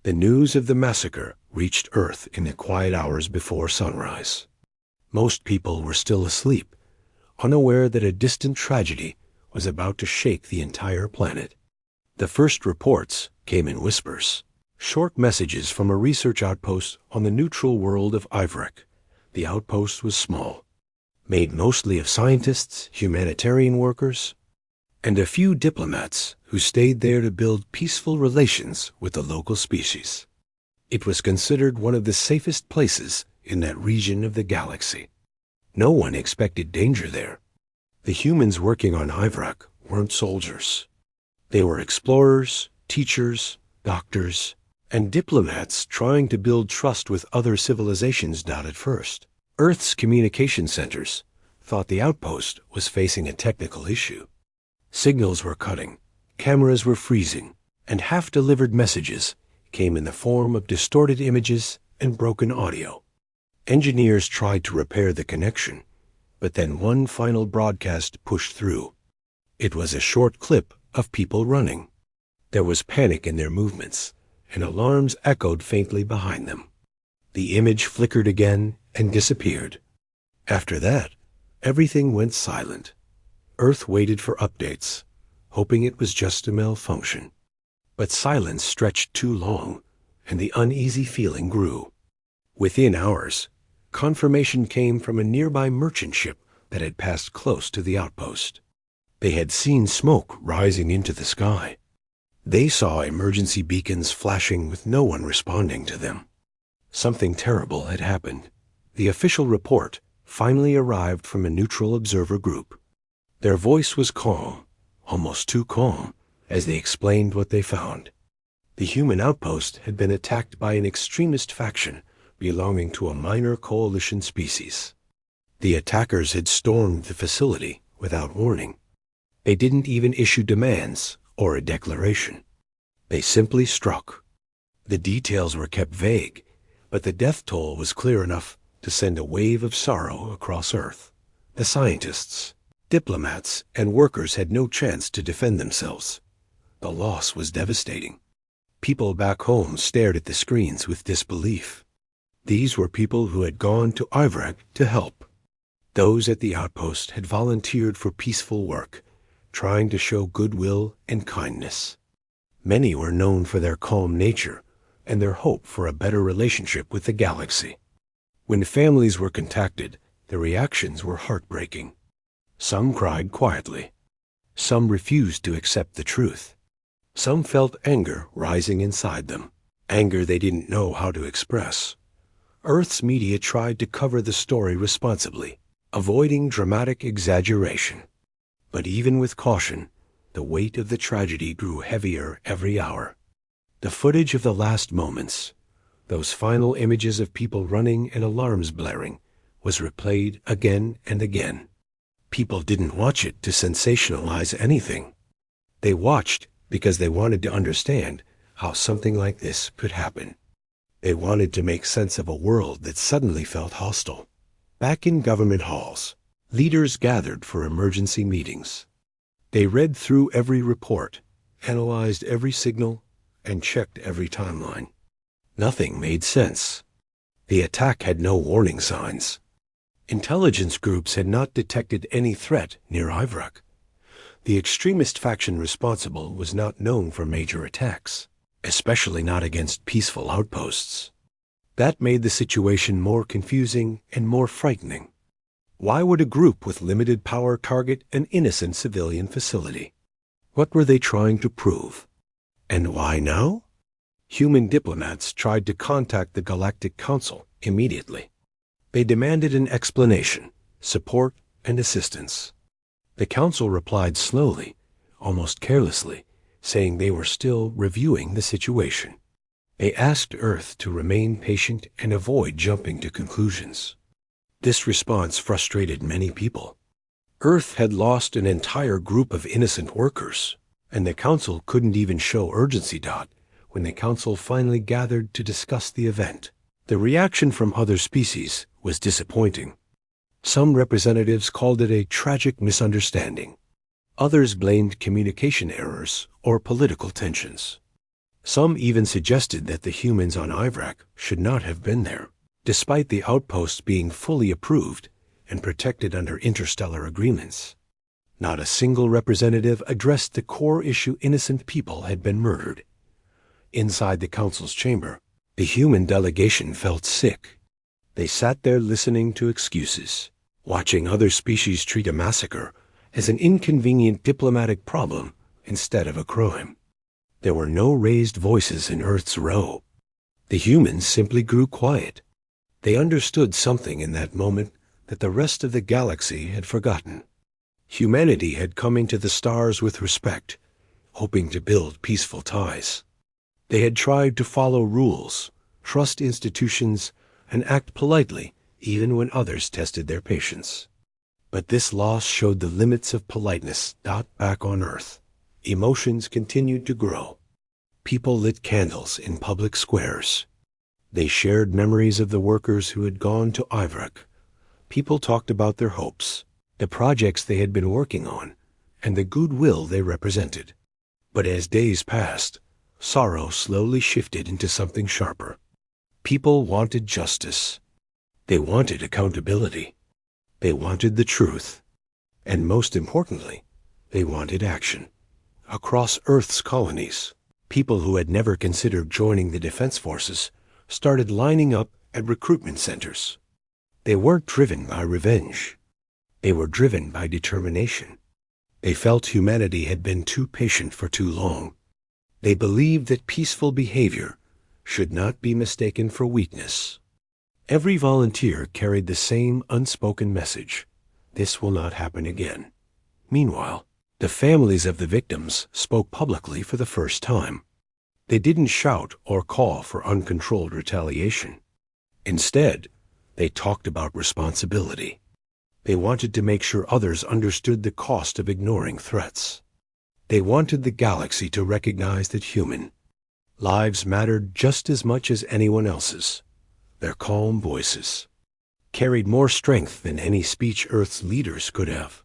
The news of the massacre reached Earth in the quiet hours before sunrise. Most people were still asleep, unaware that a distant tragedy was about to shake the entire planet. The first reports came in whispers, short messages from a research outpost on the neutral world of Ivrak. The outpost was small, made mostly of scientists, humanitarian workers, and a few diplomats who stayed there to build peaceful relations with the local species. It was considered one of the safest places in that region of the galaxy. No one expected danger there. The humans working on Ivrak weren't soldiers. They were explorers, teachers, doctors, and diplomats trying to build trust with other civilizations. At first, Earth's communication centers thought the outpost was facing a technical issue. Signals were cutting, cameras were freezing, and half-delivered messages came in the form of distorted images and broken audio. Engineers tried to repair the connection, but then one final broadcast pushed through. It was a short clip of people running. There was panic in their movements, and alarms echoed faintly behind them. The image flickered again and disappeared. After that, everything went silent. Earth waited for updates, hoping it was just a malfunction. But silence stretched too long, and the uneasy feeling grew. Within hours, confirmation came from a nearby merchant ship that had passed close to the outpost. They had seen smoke rising into the sky. They saw emergency beacons flashing with no one responding to them. Something terrible had happened. The official report finally arrived from a neutral observer group. Their voice was calm, almost too calm, as they explained what they found. The human outpost had been attacked by an extremist faction belonging to a minor coalition species. The attackers had stormed the facility without warning. They didn't even issue demands or a declaration. They simply struck. The details were kept vague, but the death toll was clear enough to send a wave of sorrow across Earth. The scientists, diplomats, and workers had no chance to defend themselves. The loss was devastating. People back home stared at the screens with disbelief. These were people who had gone to Ivrak to help. Those at the outpost had volunteered for peaceful work, trying to show goodwill and kindness. Many were known for their calm nature and their hope for a better relationship with the galaxy. When families were contacted, the reactions were heartbreaking. Some cried quietly. Some refused to accept the truth. Some felt anger rising inside them, anger they didn't know how to express. Earth's media tried to cover the story responsibly, avoiding dramatic exaggeration. But even with caution, the weight of the tragedy grew heavier every hour. The footage of the last moments, those final images of people running and alarms blaring, was replayed again and again. People didn't watch it to sensationalize anything. They watched because they wanted to understand how something like this could happen. They wanted to make sense of a world that suddenly felt hostile. Back in government halls, leaders gathered for emergency meetings. They read through every report, analyzed every signal, and checked every timeline. Nothing made sense. The attack had no warning signs. Intelligence groups had not detected any threat near Ivrak. The extremist faction responsible was not known for major attacks, especially not against peaceful outposts. That made the situation more confusing and more frightening. Why would a group with limited power target an innocent civilian facility? What were they trying to prove? And why now? Human diplomats tried to contact the Galactic Council immediately. They demanded an explanation, support, and assistance. The Council replied slowly, almost carelessly, saying they were still reviewing the situation. They asked Earth to remain patient and avoid jumping to conclusions. This response frustrated many people. Earth had lost an entire group of innocent workers, and the Council couldn't even show urgency. When the Council finally gathered to discuss the event, the reaction from other species was disappointing. Some representatives called it a tragic misunderstanding. Others blamed communication errors or political tensions. Some even suggested that the humans on Ivrak should not have been there, despite the outposts being fully approved and protected under interstellar agreements. Not a single representative addressed the core issue: innocent people had been murdered. Inside the council's chamber, the human delegation felt sick. They sat there listening to excuses, watching other species treat a massacre as an inconvenient diplomatic problem instead of a crime. There were no raised voices in Earth's row. The humans simply grew quiet. They understood something in that moment that the rest of the galaxy had forgotten. Humanity had come into the stars with respect, hoping to build peaceful ties. They had tried to follow rules, trust institutions, and act politely even when others tested their patience. But this loss showed the limits of politeness back on Earth. Emotions continued to grow. People lit candles in public squares. They shared memories of the workers who had gone to Ivrak. People talked about their hopes, the projects they had been working on, and the goodwill they represented. But as days passed, sorrow slowly shifted into something sharper. People wanted justice. They wanted accountability. They wanted the truth. And most importantly, they wanted action. Across Earth's colonies, people who had never considered joining the defense forces started lining up at recruitment centers. They weren't driven by revenge. They were driven by determination. They felt humanity had been too patient for too long. They believed that peaceful behavior should not be mistaken for weakness. Every volunteer carried the same unspoken message: this will not happen again. Meanwhile, the families of the victims spoke publicly for the first time. They didn't shout or call for uncontrolled retaliation. Instead, they talked about responsibility. They wanted to make sure others understood the cost of ignoring threats. They wanted the galaxy to recognize that human lives mattered just as much as anyone else's. Their calm voices carried more strength than any speech Earth's leaders could have.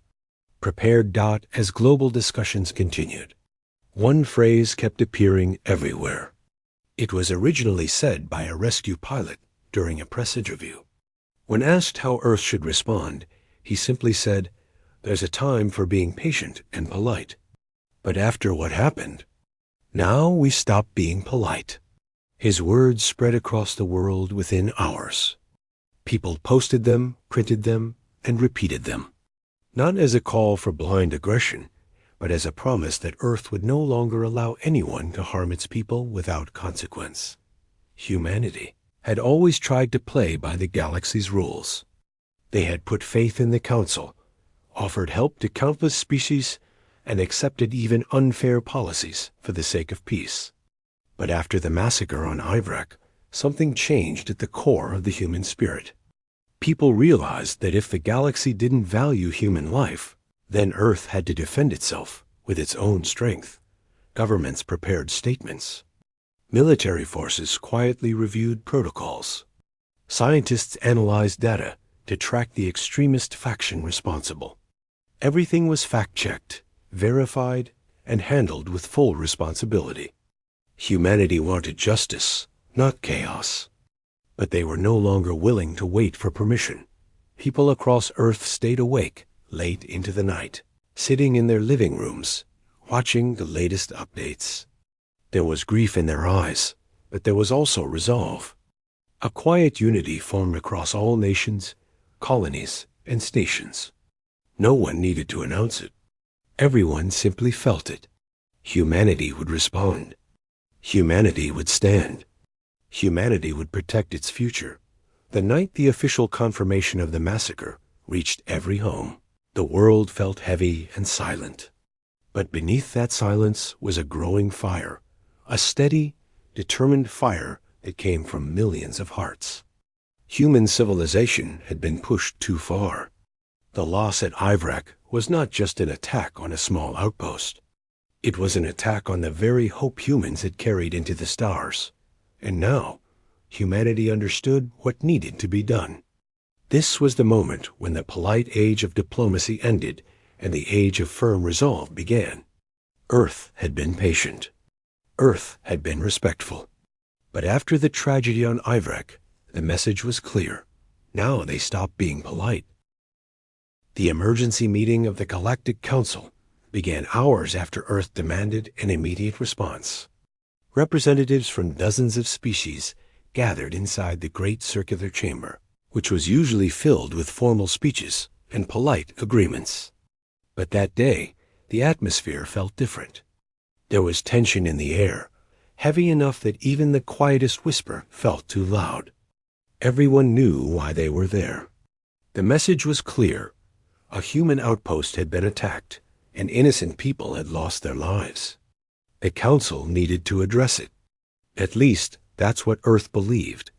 Prepared. As global discussions continued, one phrase kept appearing everywhere. It was originally said by a rescue pilot during a press interview. When asked how Earth should respond, he simply said, "There's a time for being patient and polite. But after what happened, now we stop being polite." His words spread across the world within hours. People posted them, printed them, and repeated them. Not as a call for blind aggression, but as a promise that Earth would no longer allow anyone to harm its people without consequence. Humanity had always tried to play by the galaxy's rules. They had put faith in the Council, offered help to countless species, and accepted even unfair policies for the sake of peace. But after the massacre on Ivrak, something changed at the core of the human spirit. People realized that if the galaxy didn't value human life, then Earth had to defend itself with its own strength. Governments prepared statements. Military forces quietly reviewed protocols. Scientists analyzed data to track the extremist faction responsible. Everything was fact-checked, verified, and handled with full responsibility. Humanity wanted justice, not chaos. But they were no longer willing to wait for permission. People across Earth stayed awake late into the night, sitting in their living rooms, watching the latest updates. There was grief in their eyes, but there was also resolve. A quiet unity formed across all nations, colonies, and stations. No one needed to announce it. Everyone simply felt it. Humanity would respond. Humanity would stand. Humanity would protect its future. The night the official confirmation of the massacre reached every home, the world felt heavy and silent. But beneath that silence was a growing fire, a steady, determined fire that came from millions of hearts. Human civilization had been pushed too far. The loss at Ivrak was not just an attack on a small outpost. It was an attack on the very hope humans had carried into the stars. And now, humanity understood what needed to be done. This was the moment when the polite age of diplomacy ended and the age of firm resolve began. Earth had been patient. Earth had been respectful. But after the tragedy on Ivrak, the message was clear. Now they stopped being polite. The emergency meeting of the Galactic Council began hours after Earth demanded an immediate response. Representatives from dozens of species gathered inside the great circular chamber, which was usually filled with formal speeches and polite agreements. But that day, the atmosphere felt different. There was tension in the air, heavy enough that even the quietest whisper felt too loud. Everyone knew why they were there. The message was clear. A human outpost had been attacked, and innocent people had lost their lives. The Council needed to address it. At least, that's what Earth believed.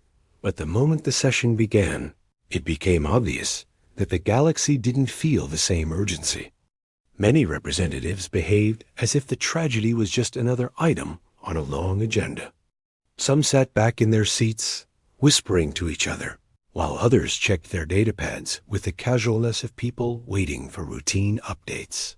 But the moment the session began, it became obvious that the galaxy didn't feel the same urgency. Many representatives behaved as if the tragedy was just another item on a long agenda. Some sat back in their seats, whispering to each other, while others checked their datapads with the casualness of people waiting for routine updates.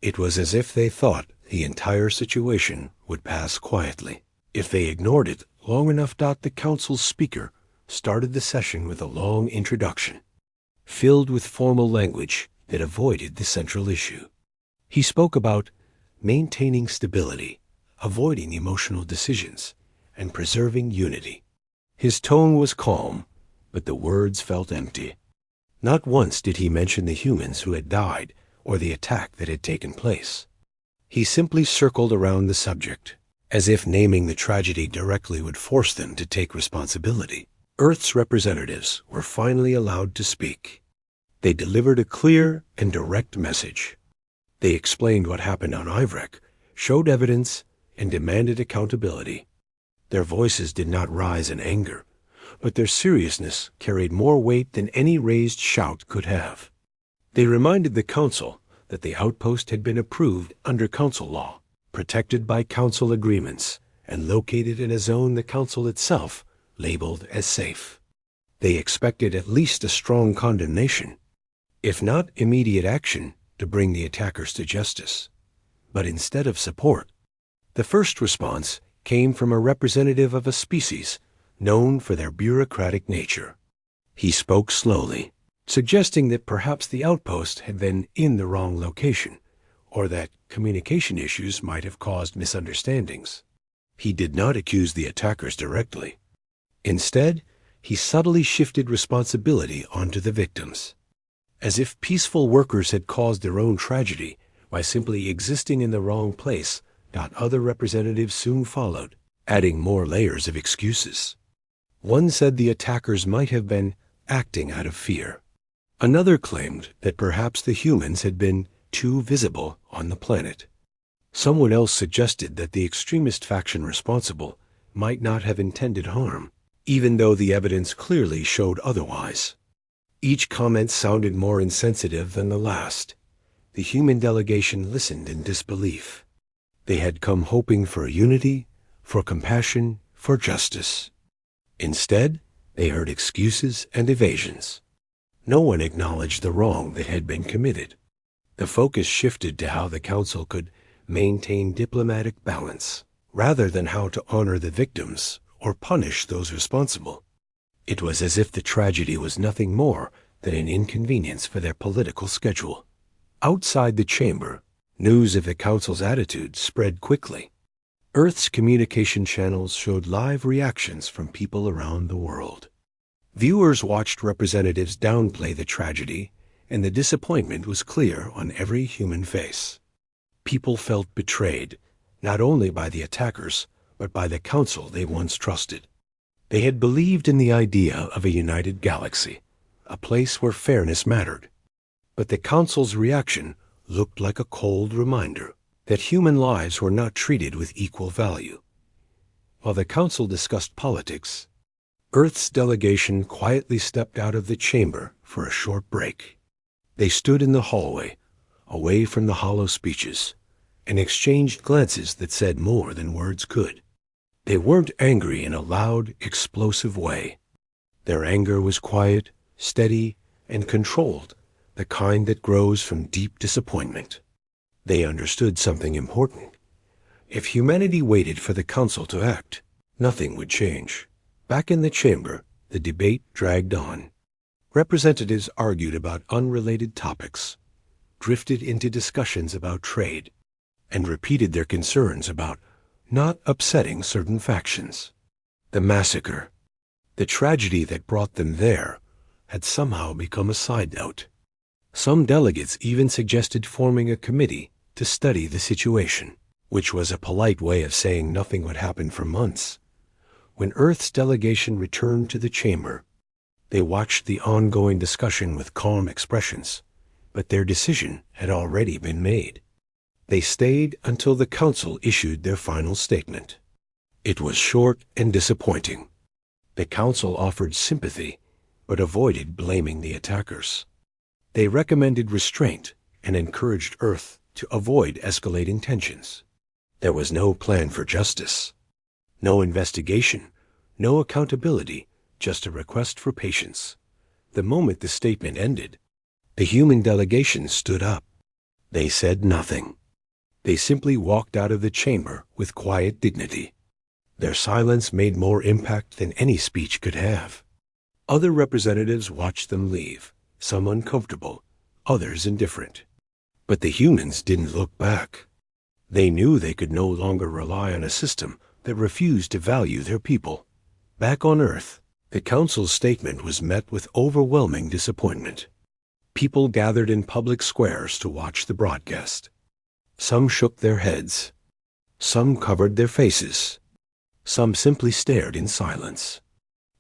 It was as if they thought the entire situation would pass quietly if they ignored it long enough. The Council's speaker started the session with a long introduction, filled with formal language that avoided the central issue. He spoke about maintaining stability, avoiding emotional decisions, and preserving unity. His tone was calm, but the words felt empty. Not once did he mention the humans who had died or the attack that had taken place. He simply circled around the subject, as if naming the tragedy directly would force them to take responsibility. Earth's representatives were finally allowed to speak. They delivered a clear and direct message. They explained what happened on Ivrak, showed evidence, and demanded accountability. Their voices did not rise in anger, but their seriousness carried more weight than any raised shout could have. They reminded the Council that the outpost had been approved under Council law, protected by Council agreements, and located in a zone the Council itself labeled as safe. They expected at least a strong condemnation, if not immediate action, to bring the attackers to justice. But instead of support, the first response came from a representative of a species known for their bureaucratic nature. He spoke slowly, suggesting that perhaps the outpost had been in the wrong location, or that communication issues might have caused misunderstandings. He did not accuse the attackers directly. Instead, he subtly shifted responsibility onto the victims, as if peaceful workers had caused their own tragedy by simply existing in the wrong place. Other representatives soon followed, adding more layers of excuses. One said the attackers might have been acting out of fear. Another claimed that perhaps the humans had been too visible on the planet. Someone else suggested that the extremist faction responsible might not have intended harm, even though the evidence clearly showed otherwise. Each comment sounded more insensitive than the last. The human delegation listened in disbelief. They had come hoping for unity, for compassion, for justice. Instead, they heard excuses and evasions. No one acknowledged the wrong that had been committed. The focus shifted to how the Council could maintain diplomatic balance, rather than how to honor the victims or punish those responsible. It was as if the tragedy was nothing more than an inconvenience for their political schedule. Outside the chamber, news of the Council's attitude spread quickly. Earth's communication channels showed live reactions from people around the world. Viewers watched representatives downplay the tragedy, and the disappointment was clear on every human face. People felt betrayed, not only by the attackers, but by the Council they once trusted. They had believed in the idea of a united galaxy, a place where fairness mattered. But the Council's reaction looked like a cold reminder that human lives were not treated with equal value. While the Council discussed politics, Earth's delegation quietly stepped out of the chamber for a short break. They stood in the hallway, away from the hollow speeches, and exchanged glances that said more than words could. They weren't angry in a loud, explosive way. Their anger was quiet, steady, and controlled, the kind that grows from deep disappointment. They understood something important. If humanity waited for the council to act, nothing would change. Back in the chamber, the debate dragged on. Representatives argued about unrelated topics, drifted into discussions about trade, and repeated their concerns about not upsetting certain factions. The massacre, the tragedy that brought them there, had somehow become a side note. Some delegates even suggested forming a committee to study the situation, which was a polite way of saying nothing would happen for months. When Earth's delegation returned to the chamber, they watched the ongoing discussion with calm expressions, but their decision had already been made. They stayed until the council issued their final statement. It was short and disappointing. The council offered sympathy, but avoided blaming the attackers. They recommended restraint and encouraged Earth to avoid escalating tensions. There was no plan for justice, no investigation, no accountability, just a request for patience. The moment the statement ended, the human delegation stood up. They said nothing. They simply walked out of the chamber with quiet dignity. Their silence made more impact than any speech could have. Other representatives watched them leave, some uncomfortable, others indifferent. But the humans didn't look back. They knew they could no longer rely on a system that refused to value their people. Back on Earth, the council's statement was met with overwhelming disappointment. People gathered in public squares to watch the broadcast. Some shook their heads. Some covered their faces. Some simply stared in silence.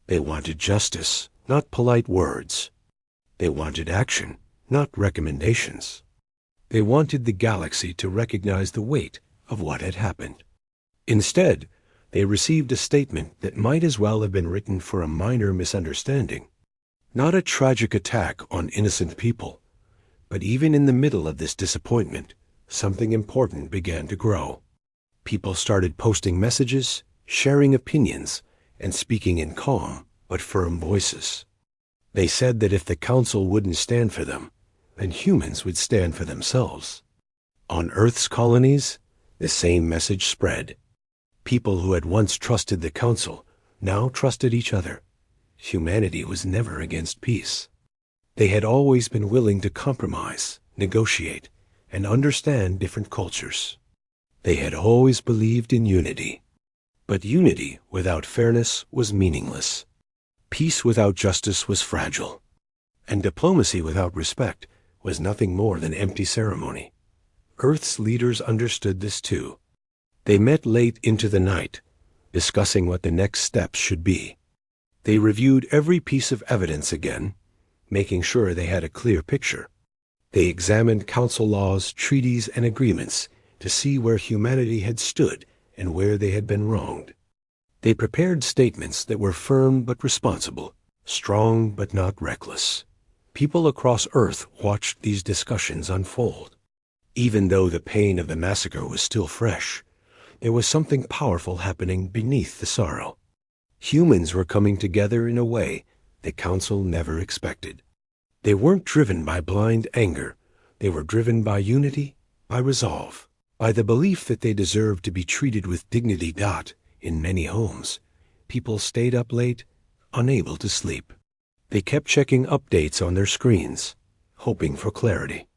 They wanted justice, not polite words. They wanted action, not recommendations. They wanted the galaxy to recognize the weight of what had happened. Instead, they received a statement that might as well have been written for a minor misunderstanding. Not a tragic attack on innocent people, but even in the middle of this disappointment, something important began to grow. People started posting messages, sharing opinions, and speaking in calm but firm voices. They said that if the council wouldn't stand for them, then humans would stand for themselves. On Earth's colonies, the same message spread. People who had once trusted the council now trusted each other. Humanity was never against peace. They had always been willing to compromise, negotiate, and understand different cultures. They had always believed in unity. But unity without fairness was meaningless. Peace without justice was fragile. And diplomacy without respect was nothing more than empty ceremony. Earth's leaders understood this too. They met late into the night, discussing what the next steps should be. They reviewed every piece of evidence again, making sure they had a clear picture. They examined council laws, treaties, and agreements to see where humanity had stood and where they had been wronged. They prepared statements that were firm but responsible, strong but not reckless. People across Earth watched these discussions unfold. Even though the pain of the massacre was still fresh, there was something powerful happening beneath the sorrow. Humans were coming together in a way the council never expected. They weren't driven by blind anger. They were driven by unity, by resolve, by the belief that they deserved to be treated with dignity. In many homes, people stayed up late, unable to sleep. They kept checking updates on their screens, hoping for clarity.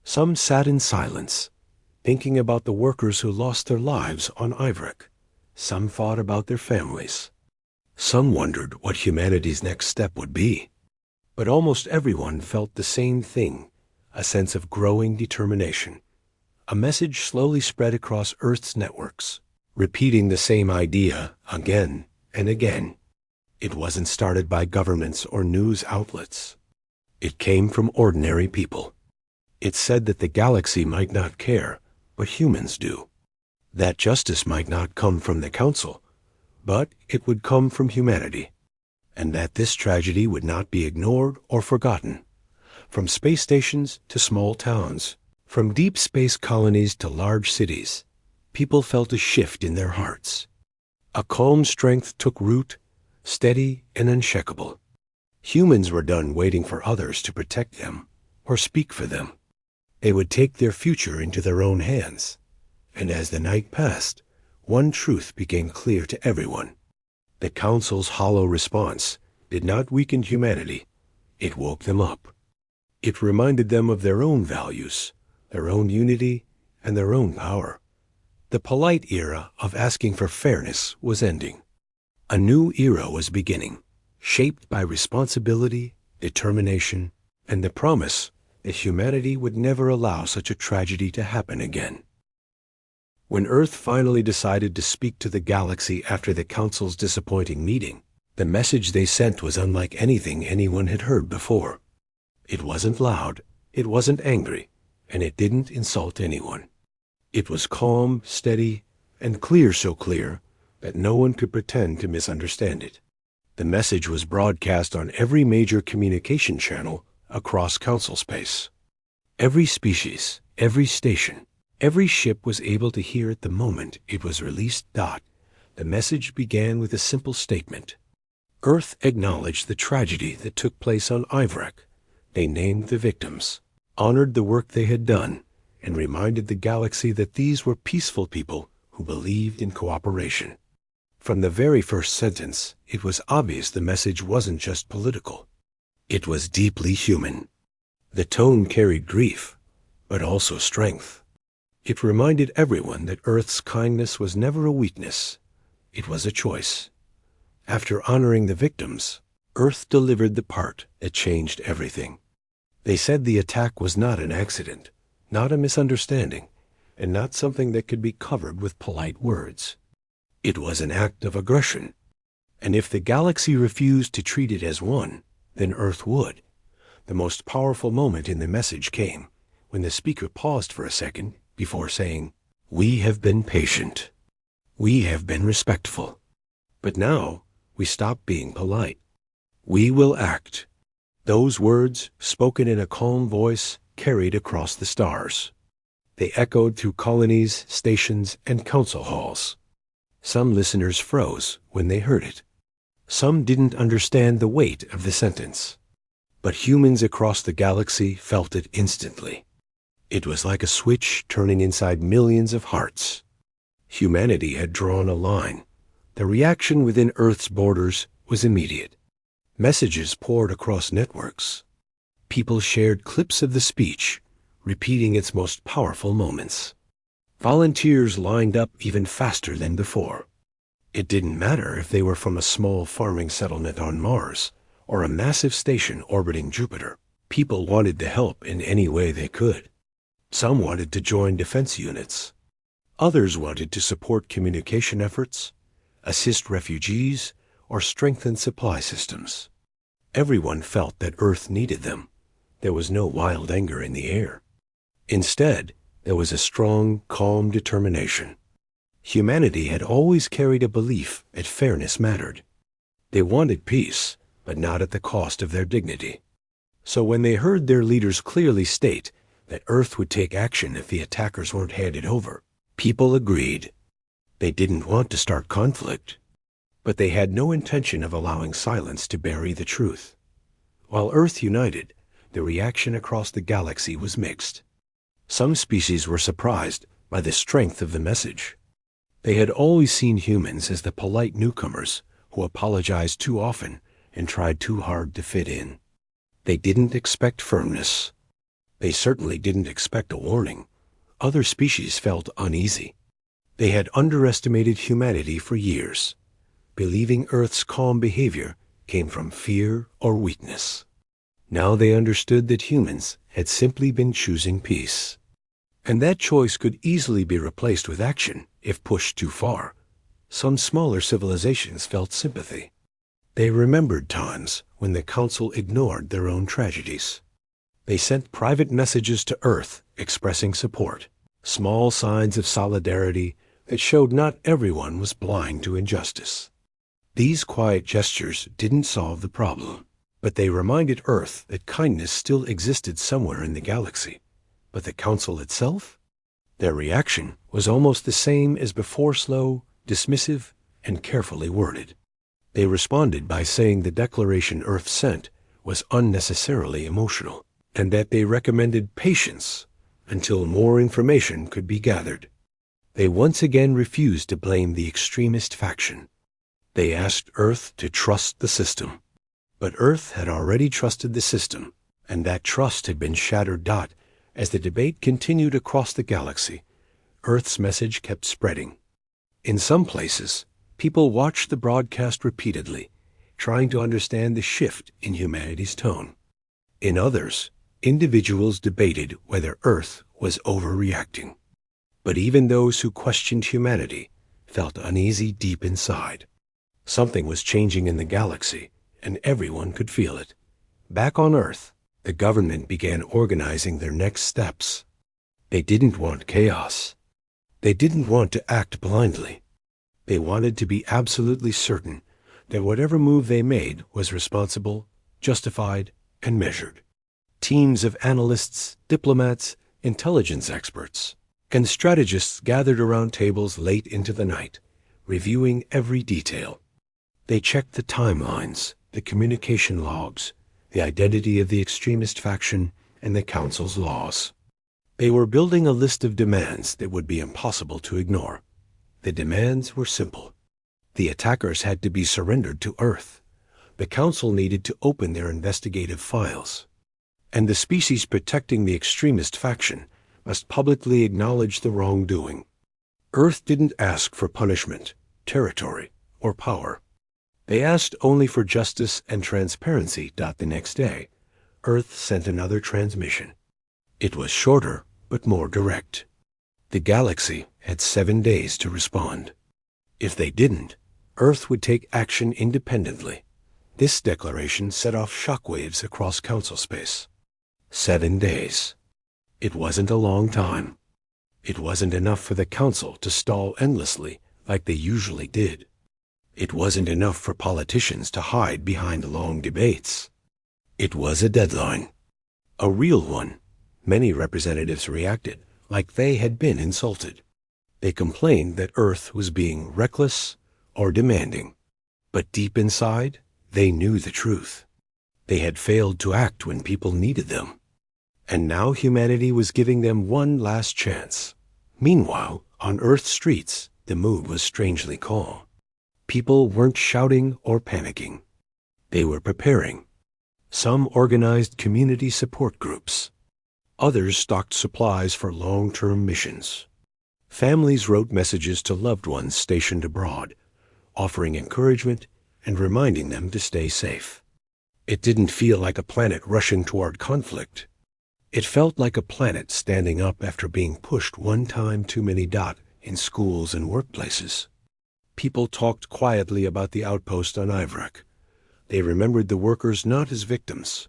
Some sat in silence, thinking about the workers who lost their lives on Iverick. Some thought about their families. Some wondered what humanity's next step would be. But almost everyone felt the same thing, a sense of growing determination. A message slowly spread across Earth's networks, repeating the same idea again and again. It wasn't started by governments or news outlets. It came from ordinary people. It said that the galaxy might not care, but humans do. That justice might not come from the council, but it would come from humanity. And that this tragedy would not be ignored or forgotten. From space stations to small towns, from deep space colonies to large cities, people felt a shift in their hearts. A calm strength took root, steady and unshakable. Humans were done waiting for others to protect them or speak for them. They would take their future into their own hands, And as the night passed, one truth became clear to everyone. The Council's hollow response did not weaken humanity. It woke them up. It reminded them of their own values, their own unity, and their own power. The polite era of asking for fairness was ending. A new era was beginning, shaped by responsibility, determination, and the promise that humanity would never allow such a tragedy to happen again. When Earth finally decided to speak to the galaxy after the Council's disappointing meeting, the message they sent was unlike anything anyone had heard before. It wasn't loud, it wasn't angry, and it didn't insult anyone. It was calm, steady, and clear, so clear that no one could pretend to misunderstand it. The message was broadcast on every major communication channel across Council space. Every species, every station, every ship was able to hear it the moment it was released. The message began with a simple statement. Earth acknowledged the tragedy that took place on Ivrek. They named the victims, honored the work they had done, and reminded the galaxy that these were peaceful people who believed in cooperation. From the very first sentence, it was obvious the message wasn't just political. It was deeply human. The tone carried grief, but also strength. It reminded everyone that Earth's kindness was never a weakness. It was a choice. After honoring the victims, Earth delivered the part that changed everything. They said the attack was not an accident, not a misunderstanding, and not something that could be covered with polite words. It was an act of aggression, and if the galaxy refused to treat it as one, then Earth would. The most powerful moment in the message came when the speaker paused for a second before saying, "We have been patient. We have been respectful. But now we stop being polite. We will act." Those words, spoken in a calm voice, carried across the stars. They echoed through colonies, stations, and council halls. Some listeners froze when they heard it. Some didn't understand the weight of the sentence. But humans across the galaxy felt it instantly. It was like a switch turning inside millions of hearts. Humanity had drawn a line. The reaction within Earth's borders was immediate. Messages poured across networks. People shared clips of the speech, repeating its most powerful moments. Volunteers lined up even faster than before. It didn't matter if they were from a small farming settlement on Mars or a massive station orbiting Jupiter. People wanted to help in any way they could. Some wanted to join defense units. Others wanted to support communication efforts, assist refugees, or strengthen supply systems. Everyone felt that Earth needed them. There was no wild anger in the air. Instead, there was a strong, calm determination. Humanity had always carried a belief that fairness mattered. They wanted peace, but not at the cost of their dignity. So when they heard their leaders clearly state that Earth would take action if the attackers weren't handed over, people agreed. They didn't want to start conflict, but they had no intention of allowing silence to bury the truth. While Earth united, the reaction across the galaxy was mixed. Some species were surprised by the strength of the message. They had always seen humans as the polite newcomers who apologized too often and tried too hard to fit in. They didn't expect firmness. They certainly didn't expect a warning. Other species felt uneasy. They had underestimated humanity for years, believing Earth's calm behavior came from fear or weakness. Now they understood that humans had simply been choosing peace. And that choice could easily be replaced with action if pushed too far. Some smaller civilizations felt sympathy. They remembered times when the Council ignored their own tragedies. They sent private messages to Earth expressing support, small signs of solidarity that showed not everyone was blind to injustice. These quiet gestures didn't solve the problem, but they reminded Earth that kindness still existed somewhere in the galaxy. But the Council itself? Their reaction was almost the same as before, slow, dismissive, and carefully worded. They responded by saying the declaration Earth sent was unnecessarily emotional, and that they recommended patience until more information could be gathered. They once again refused to blame the extremist faction. They asked Earth to trust the system. But Earth had already trusted the system, and that trust had been shattered. As the debate continued across the galaxy, Earth's message kept spreading. In some places, people watched the broadcast repeatedly, trying to understand the shift in humanity's tone. In others, individuals debated whether Earth was overreacting. But even those who questioned humanity felt uneasy deep inside. Something was changing in the galaxy, and everyone could feel it. Back on Earth, the government began organizing their next steps. They didn't want chaos. They didn't want to act blindly. They wanted to be absolutely certain that whatever move they made was responsible, justified, and measured. Teams of analysts, diplomats, intelligence experts, and strategists gathered around tables late into the night, reviewing every detail. They checked the timelines, the communication logs, the identity of the extremist faction, and the Council's laws. They were building a list of demands that would be impossible to ignore. The demands were simple. The attackers had to be surrendered to Earth. The Council needed to open their investigative files. And the species protecting the extremist faction must publicly acknowledge the wrongdoing. Earth didn't ask for punishment, territory, or power. They asked only for justice and transparency. The next day, Earth sent another transmission. It was shorter, but more direct. The galaxy had 7 days to respond. If they didn't, Earth would take action independently. This declaration set off shockwaves across Council space. 7 days. It wasn't a long time. It wasn't enough for the Council to stall endlessly like they usually did. It wasn't enough for politicians to hide behind long debates. It was a deadline. A real one. Many representatives reacted like they had been insulted. They complained that Earth was being reckless or demanding. But deep inside, they knew the truth. They had failed to act when people needed them. And now humanity was giving them one last chance. Meanwhile, on Earth's streets, the mood was strangely calm. People weren't shouting or panicking. They were preparing. Some organized community support groups. Others stocked supplies for long-term missions. Families wrote messages to loved ones stationed abroad, offering encouragement and reminding them to stay safe. It didn't feel like a planet rushing toward conflict. It felt like a planet standing up after being pushed one time too many. In schools and workplaces. People talked quietly about the outpost on Ivrak. They remembered the workers not as victims,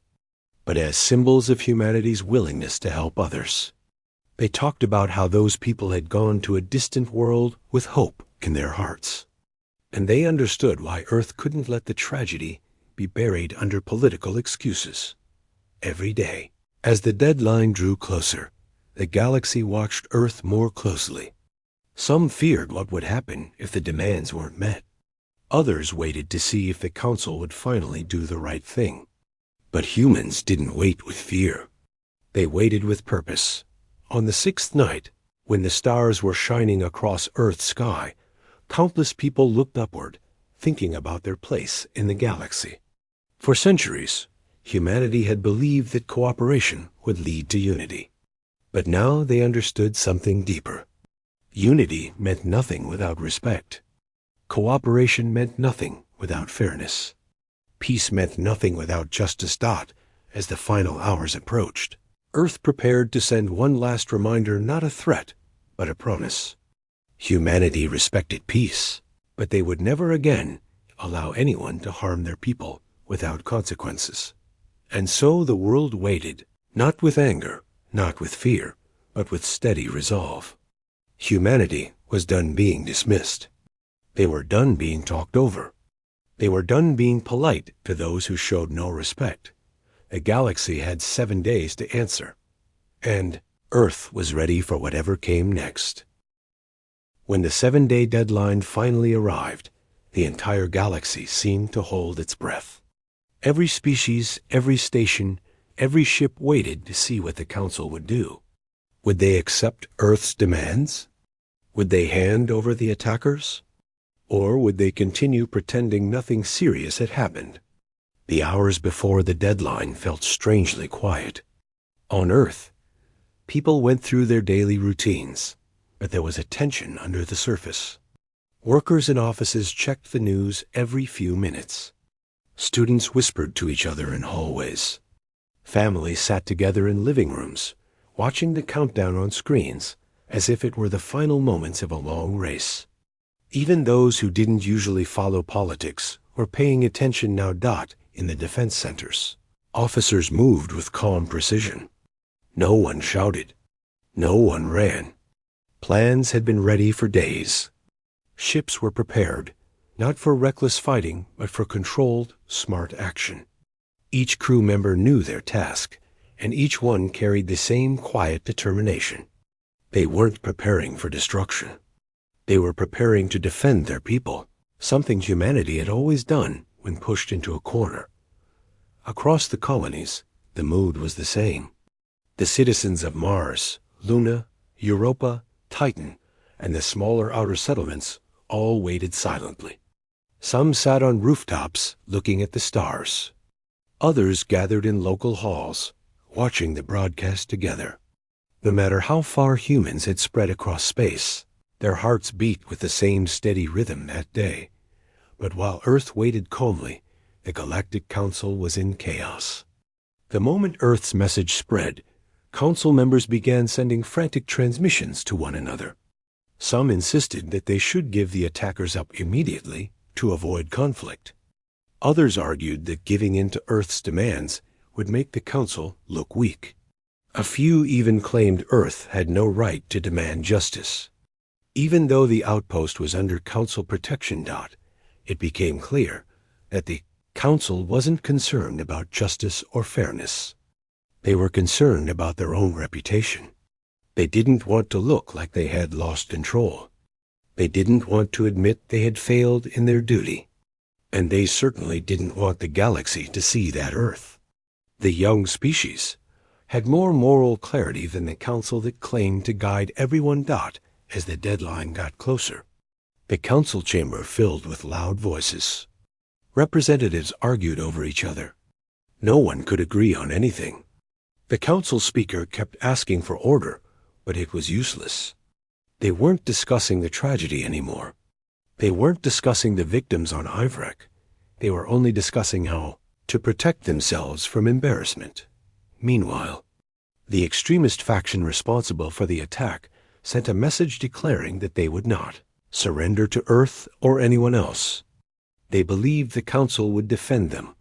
but as symbols of humanity's willingness to help others. They talked about how those people had gone to a distant world with hope in their hearts. And they understood why Earth couldn't let the tragedy be buried under political excuses. Every day, as the deadline drew closer, the galaxy watched Earth more closely. Some feared what would happen if the demands weren't met. Others waited to see if the Council would finally do the right thing. But humans didn't wait with fear. They waited with purpose. On the 6th night, when the stars were shining across Earth's sky, countless people looked upward, thinking about their place in the galaxy. For centuries, humanity had believed that cooperation would lead to unity. But now they understood something deeper. Unity meant nothing without respect. Cooperation meant nothing without fairness. Peace meant nothing without justice. As the final hours approached, Earth prepared to send one last reminder, not a threat, but a promise. Humanity respected peace, but they would never again allow anyone to harm their people without consequences. And so the world waited, not with anger, not with fear, but with steady resolve. Humanity was done being dismissed. They were done being talked over. They were done being polite to those who showed no respect. The galaxy had 7 days to answer. And Earth was ready for whatever came next. When the 7-day deadline finally arrived, the entire galaxy seemed to hold its breath. Every species, every station, every ship waited to see what the Council would do. Would they accept Earth's demands? Would they hand over the attackers? Or would they continue pretending nothing serious had happened? The hours before the deadline felt strangely quiet. On Earth, people went through their daily routines, but there was a tension under the surface. Workers in offices checked the news every few minutes. Students whispered to each other in hallways. Families sat together in living rooms, watching the countdown on screens as if it were the final moments of a long race. Even those who didn't usually follow politics were paying attention now. In the defense centers, officers moved with calm precision. No one shouted. No one ran. Plans had been ready for days. Ships were prepared, not for reckless fighting, but for controlled, smart action. Each crew member knew their task, and each one carried the same quiet determination. They weren't preparing for destruction. They were preparing to defend their people, something humanity had always done when pushed into a corner. Across the colonies, the mood was the same. The citizens of Mars, Luna, Europa, Titan, and the smaller outer settlements all waited silently. Some sat on rooftops looking at the stars. Others gathered in local halls, watching the broadcast together. No matter how far humans had spread across space, their hearts beat with the same steady rhythm that day. But while Earth waited calmly, the Galactic Council was in chaos. The moment Earth's message spread, Council members began sending frantic transmissions to one another. Some insisted that they should give the attackers up immediately to avoid conflict. Others argued that giving in to Earth's demands would make the Council look weak. A few even claimed Earth had no right to demand justice. Even though the outpost was under Council protection, it became clear that the Council wasn't concerned about justice or fairness. They were concerned about their own reputation. They didn't want to look like they had lost control. They didn't want to admit they had failed in their duty. And they certainly didn't want the galaxy to see that Earth. The young species had more moral clarity than the Council that claimed to guide everyone. As the deadline got closer, the Council chamber filled with loud voices. Representatives argued over each other. No one could agree on anything. The Council speaker kept asking for order, but it was useless. They weren't discussing the tragedy anymore. They weren't discussing the victims on Ivrak. They were only discussing how to protect themselves from embarrassment. Meanwhile, the extremist faction responsible for the attack sent a message declaring that they would not surrender to Earth or anyone else. They believed the Council would defend them,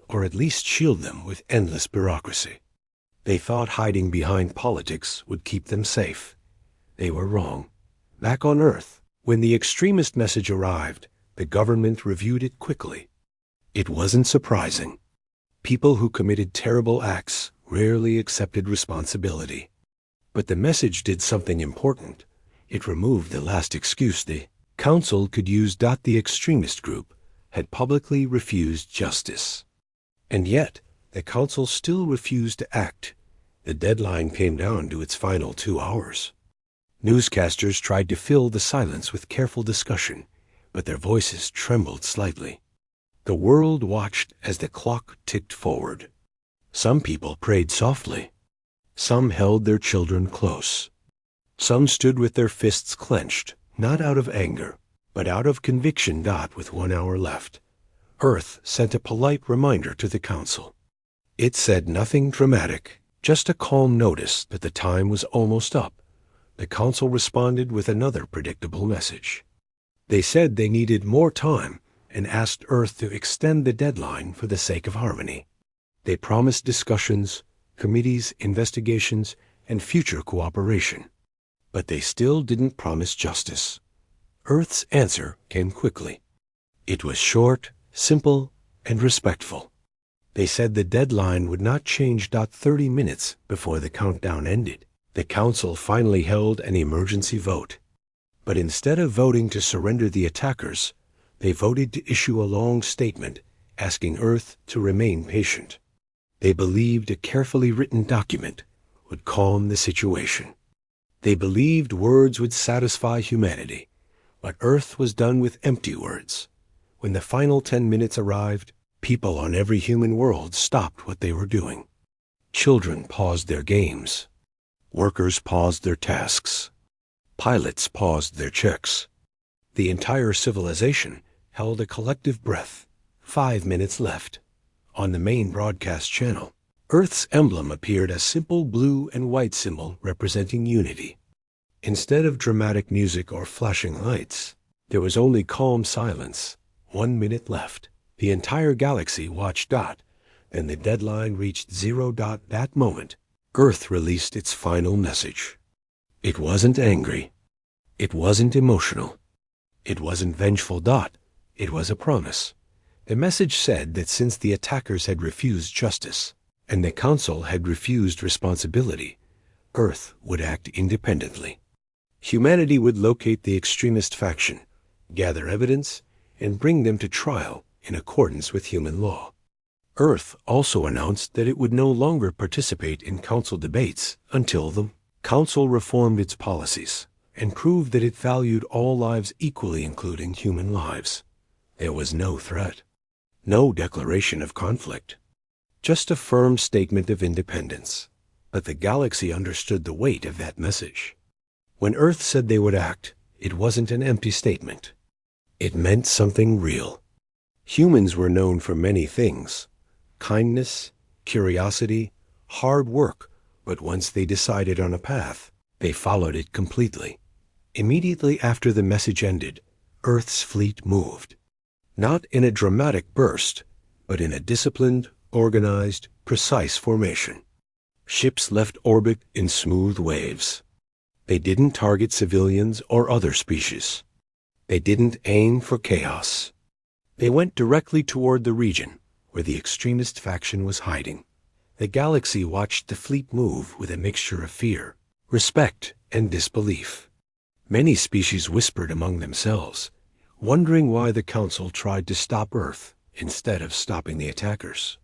or at least shield them with endless bureaucracy. They thought hiding behind politics would keep them safe. They were wrong. Back on Earth, when the extremist message arrived, the government reviewed it quickly. It wasn't surprising. People who committed terrible acts rarely accepted responsibility. But the message did something important. It removed the last excuse the Council could use. The extremist group had publicly refused justice. And yet, the Council still refused to act. The deadline came down to its final 2 hours. Newscasters tried to fill the silence with careful discussion, but their voices trembled slightly. The world watched as the clock ticked forward. Some people prayed softly. Some held their children close. Some stood with their fists clenched, not out of anger, but out of conviction. With 1 hour left, Earth sent a polite reminder to the Council. It said nothing dramatic, just a calm notice that the time was almost up. The Council responded with another predictable message. They said they needed more time and asked Earth to extend the deadline for the sake of harmony. They promised discussions, committees, investigations, and future cooperation. But they still didn't promise justice. Earth's answer came quickly. It was short, simple, and respectful. They said the deadline would not change. 30 minutes before the countdown ended, the Council finally held an emergency vote. But instead of voting to surrender the attackers, they voted to issue a long statement asking Earth to remain patient. They believed a carefully written document would calm the situation. They believed words would satisfy humanity, but Earth was done with empty words. When the final 10 minutes arrived, people on every human world stopped what they were doing. Children paused their games. Workers paused their tasks. Pilots paused their checks. The entire civilization held a collective breath. 5 minutes left. On the main broadcast channel, Earth's emblem appeared, a simple blue and white symbol representing unity. Instead of dramatic music or flashing lights, there was only calm silence. 1 minute left. The entire galaxy watched. Then the deadline reached 0. That moment, Earth released its final message. It wasn't angry. It wasn't emotional. It wasn't vengeful. It was a promise. The message said that since the attackers had refused justice, and the Council had refused responsibility, Earth would act independently. Humanity would locate the extremist faction, gather evidence, and bring them to trial in accordance with human law. Earth also announced that it would no longer participate in Council debates until the Council reformed its policies and proved that it valued all lives equally, including human lives. There was no threat, no declaration of conflict, just a firm statement of independence. But the galaxy understood the weight of that message. When Earth said they would act, it wasn't an empty statement. It meant something real. Humans were known for many things: kindness, curiosity, hard work, but once they decided on a path, they followed it completely. Immediately after the message ended, Earth's fleet moved. Not in a dramatic burst, but in a disciplined, organized, precise formation. Ships left orbit in smooth waves. They didn't target civilians or other species. They didn't aim for chaos. They went directly toward the region where the extremist faction was hiding. The galaxy watched the fleet move with a mixture of fear, respect, and disbelief. Many species whispered among themselves, wondering why the Council tried to stop Earth instead of stopping the attackers.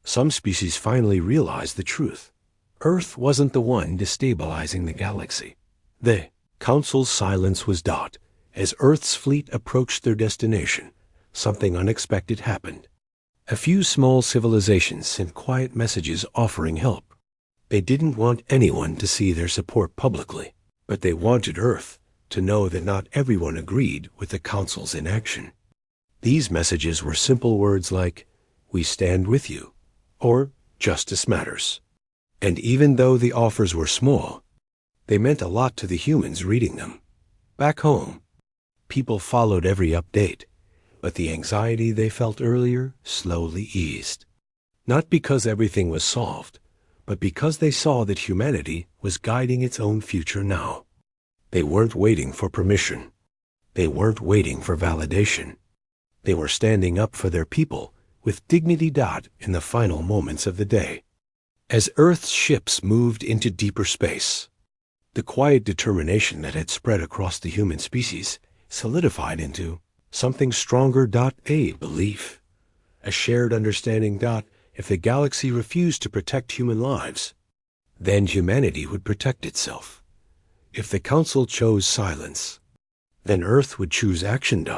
Some species finally realized the truth. Earth wasn't the one destabilizing the galaxy. The Council's silence was as Earth's fleet approached their destination. Something unexpected happened. A few small civilizations sent quiet messages offering help. They didn't want anyone to see their support publicly, but they wanted Earth to know that not everyone agreed with the Council's inaction. These messages were simple words like, "We stand with you," or "Justice matters." And even though the offers were small, they meant a lot to the humans reading them. Back home, people followed every update, but the anxiety they felt earlier slowly eased. Not because everything was solved, but because they saw that humanity was guiding its own future now. They weren't waiting for permission. They weren't waiting for validation. They were standing up for their people with dignity. In the final moments of the day, as Earth's ships moved into deeper space, the quiet determination that had spread across the human species solidified into something stronger. A belief, a shared understanding. If the galaxy refused to protect human lives, then humanity would protect itself. If the Council chose silence, then Earth would choose action.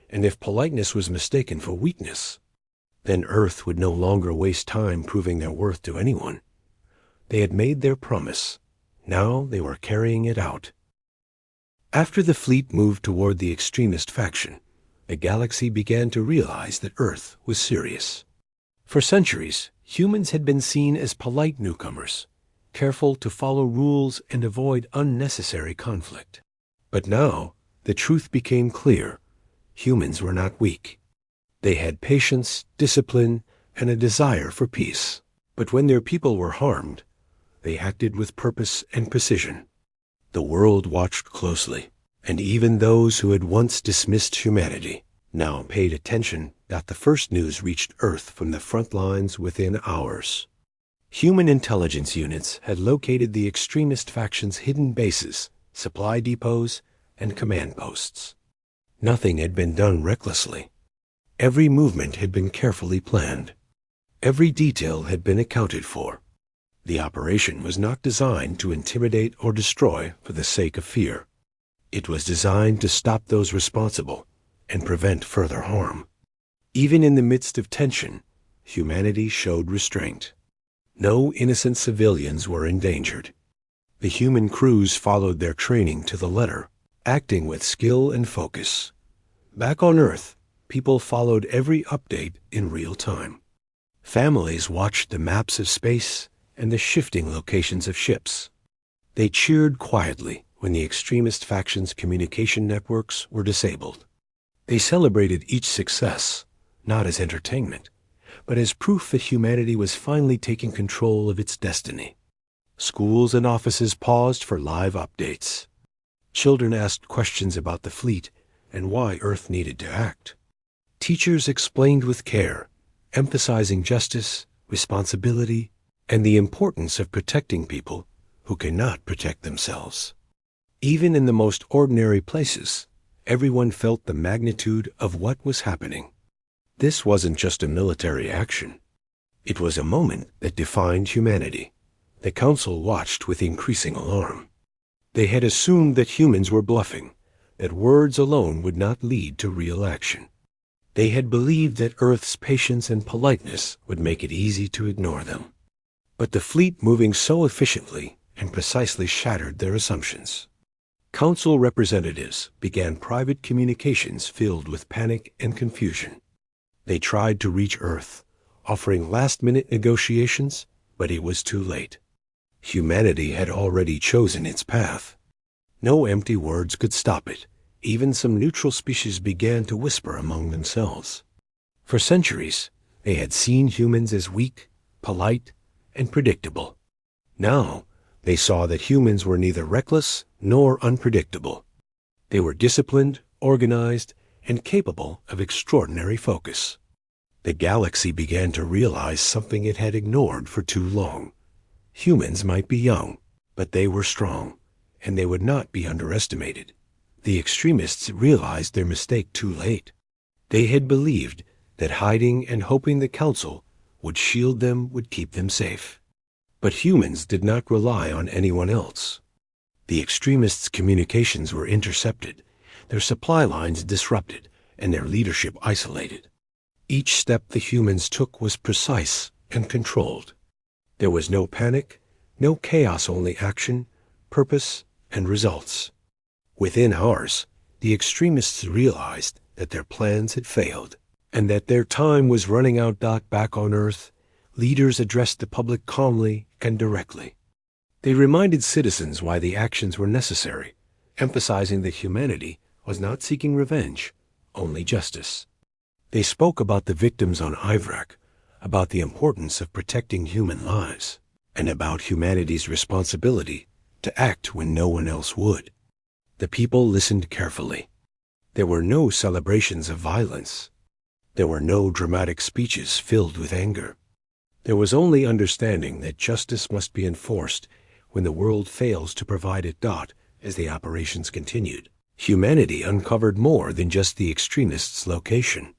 And if politeness was mistaken for weakness, then Earth would no longer waste time proving their worth to anyone. They had made their promise. Now they were carrying it out. After the fleet moved toward the extremist faction, the galaxy began to realize that Earth was serious. For centuries, humans had been seen as polite newcomers, careful to follow rules and avoid unnecessary conflict. But now, the truth became clear. Humans were not weak. They had patience, discipline, and a desire for peace. But when their people were harmed, they acted with purpose and precision. The world watched closely, and even those who had once dismissed humanity now paid attention. The first news reached Earth from the front lines within hours. Human intelligence units had located the extremist faction's hidden bases, supply depots, and command posts. Nothing had been done recklessly. Every movement had been carefully planned. Every detail had been accounted for. The operation was not designed to intimidate or destroy for the sake of fear. It was designed to stop those responsible and prevent further harm. Even in the midst of tension, humanity showed restraint. No innocent civilians were endangered. The human crews followed their training to the letter, acting with skill and focus. Back on Earth, people followed every update in real time. Families watched the maps of space and the shifting locations of ships. They cheered quietly when the extremist factions' communication networks were disabled. They celebrated each success, not as entertainment, but as proof that humanity was finally taking control of its destiny. Schools and offices paused for live updates. Children asked questions about the fleet and why Earth needed to act. Teachers explained with care, emphasizing justice, responsibility, and the importance of protecting people who cannot protect themselves. Even in the most ordinary places, everyone felt the magnitude of what was happening. This wasn't just a military action. It was a moment that defined humanity. The Council watched with increasing alarm. They had assumed that humans were bluffing, that words alone would not lead to real action. They had believed that Earth's patience and politeness would make it easy to ignore them. But the fleet moving so efficiently and precisely shattered their assumptions. Council representatives began private communications filled with panic and confusion. They tried to reach Earth, offering last-minute negotiations, but it was too late. Humanity had already chosen its path. No empty words could stop it. Even some neutral species began to whisper among themselves. For centuries, they had seen humans as weak, polite, and predictable. Now, they saw that humans were neither reckless nor unpredictable. They were disciplined, organized, and capable of extraordinary focus. The galaxy began to realize something it had ignored for too long. Humans might be young, but they were strong, and they would not be underestimated. The extremists realized their mistake too late. They had believed that hiding and hoping the Council would shield them would keep them safe. But humans did not rely on anyone else. The extremists' communications were intercepted, their supply lines disrupted, and their leadership isolated. Each step the humans took was precise and controlled. There was no panic, no chaos, only action, purpose, and results. Within hours, the extremists realized that their plans had failed, and that their time was running out. Back on Earth, leaders addressed the public calmly and directly. They reminded citizens why the actions were necessary, emphasizing that humanity was not seeking revenge, only justice. They spoke about the victims on Ivrak, about the importance of protecting human lives, and about humanity's responsibility to act when no one else would. The people listened carefully. There were no celebrations of violence. There were no dramatic speeches filled with anger. There was only understanding that justice must be enforced when the world fails to provide it. As the operations continued, humanity uncovered more than just the extremists' location.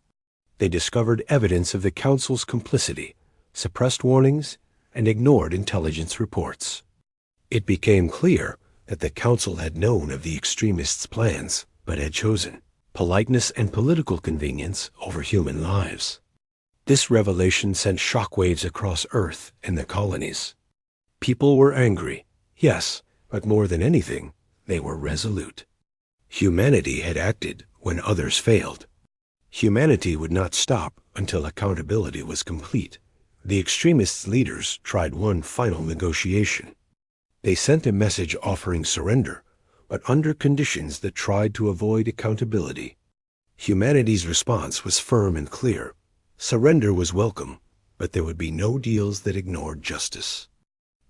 They discovered evidence of the Council's complicity, suppressed warnings, and ignored intelligence reports. It became clear that the Council had known of the extremists' plans, but had chosen politeness and political convenience over human lives. This revelation sent shockwaves across Earth and the colonies. People were angry, yes, but more than anything, they were resolute. Humanity had acted when others failed. Humanity would not stop until accountability was complete. The extremists' leaders tried one final negotiation. They sent a message offering surrender, but under conditions that tried to avoid accountability. Humanity's response was firm and clear. Surrender was welcome, but there would be no deals that ignored justice.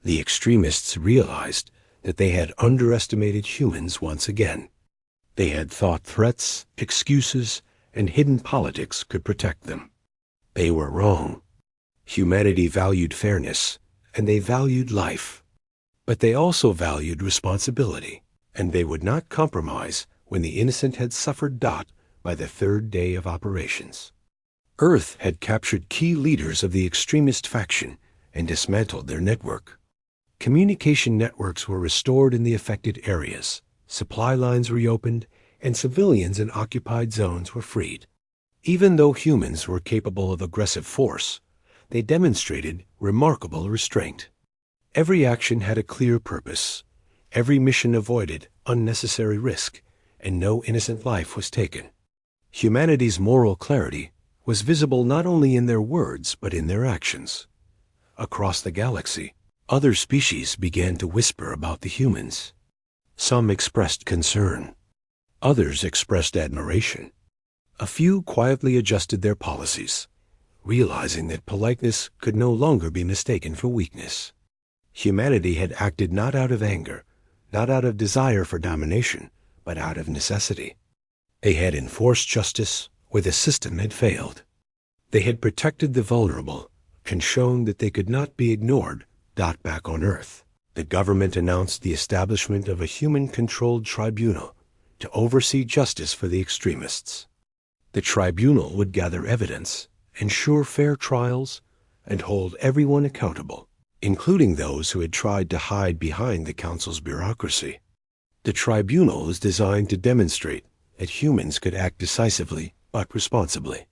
The extremists realized that they had underestimated humans once again. They had thought threats, excuses, and hidden politics could protect them. They were wrong. Humanity valued fairness, and they valued life. But they also valued responsibility, and they would not compromise when the innocent had suffered. By the third day of operations, Earth had captured key leaders of the extremist faction and dismantled their network. Communication networks were restored in the affected areas, supply lines reopened, and civilians in occupied zones were freed. Even though humans were capable of aggressive force, they demonstrated remarkable restraint. Every action had a clear purpose. Every mission avoided unnecessary risk, and no innocent life was taken. Humanity's moral clarity was visible not only in their words but in their actions. Across the galaxy, other species began to whisper about the humans. Some expressed concern. Others expressed admiration. A few quietly adjusted their policies, realizing that politeness could no longer be mistaken for weakness. Humanity had acted not out of anger, not out of desire for domination, but out of necessity. They had enforced justice where the system had failed. They had protected the vulnerable and shown that they could not be ignored. Back on Earth, the government announced the establishment of a human-controlled tribunal to oversee justice for the extremists. The tribunal would gather evidence, ensure fair trials, and hold everyone accountable, including those who had tried to hide behind the council's bureaucracy. The tribunal was designed to demonstrate that humans could act decisively but responsibly.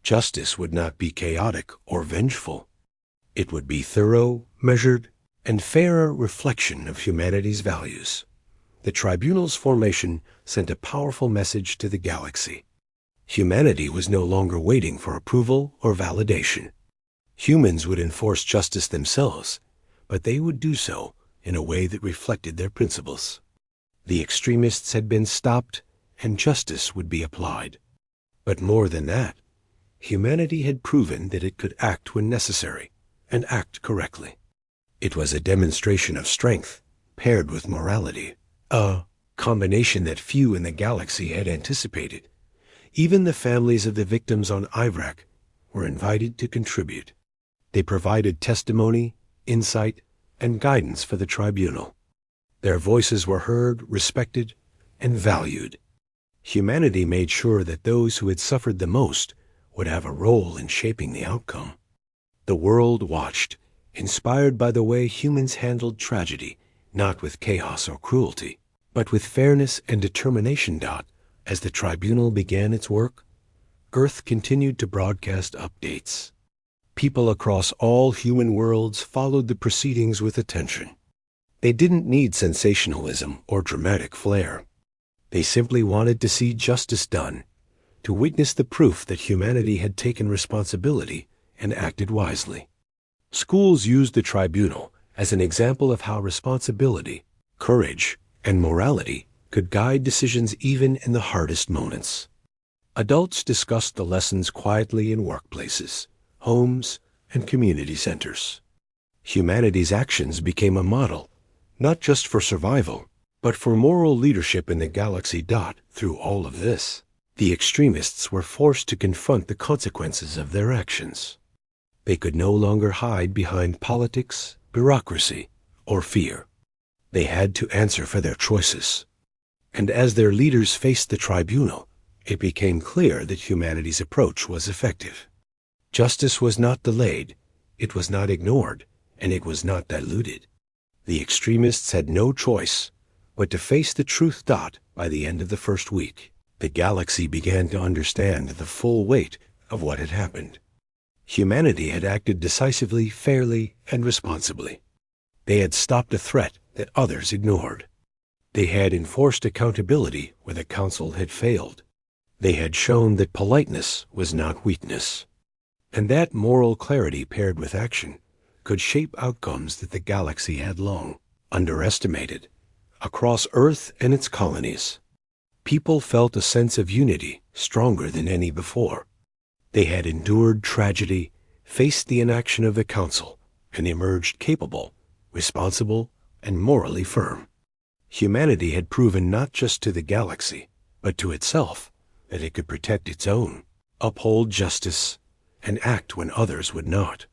Justice would not be chaotic or vengeful. It would be thorough, measured, and fairer reflection of humanity's values. The tribunal's formation sent a powerful message to the galaxy. Humanity was no longer waiting for approval or validation. Humans would enforce justice themselves, but they would do so in a way that reflected their principles. The extremists had been stopped, and justice would be applied. But more than that, humanity had proven that it could act when necessary, and act correctly. It was a demonstration of strength, paired with morality, a combination that few in the galaxy had anticipated. Even the families of the victims on Ivrak were invited to contribute. They provided testimony, insight, and guidance for the tribunal. Their voices were heard, respected, and valued. Humanity made sure that those who had suffered the most would have a role in shaping the outcome. The world watched, inspired by the way humans handled tragedy, not with chaos or cruelty, but with fairness and determination. As the tribunal began its work, Earth continued to broadcast updates. People across all human worlds followed the proceedings with attention. They didn't need sensationalism or dramatic flair. They simply wanted to see justice done, to witness the proof that humanity had taken responsibility and acted wisely. Schools used the tribunal as an example of how responsibility, courage, and morality could guide decisions even in the hardest moments. Adults discussed the lessons quietly in workplaces, homes, and community centers. Humanity's actions became a model, not just for survival, but for moral leadership in the galaxy. Through all of this, the extremists were forced to confront the consequences of their actions. They could no longer hide behind politics, bureaucracy, or fear. They had to answer for their choices. And as their leaders faced the tribunal, it became clear that humanity's approach was effective. Justice was not delayed, it was not ignored, and it was not diluted. The extremists had no choice but to face the truth. By the end of the first week, the galaxy began to understand the full weight of what had happened. Humanity had acted decisively, fairly, and responsibly. They had stopped a threat that others ignored. They had enforced accountability where the council had failed. They had shown that politeness was not weakness, and that moral clarity paired with action could shape outcomes that the galaxy had long underestimated. Across Earth and its colonies, people felt a sense of unity stronger than any before. They had endured tragedy, faced the inaction of the council, and emerged capable, responsible, and morally firm. Humanity had proven not just to the galaxy, but to itself, that it could protect its own, uphold justice, and act when others would not.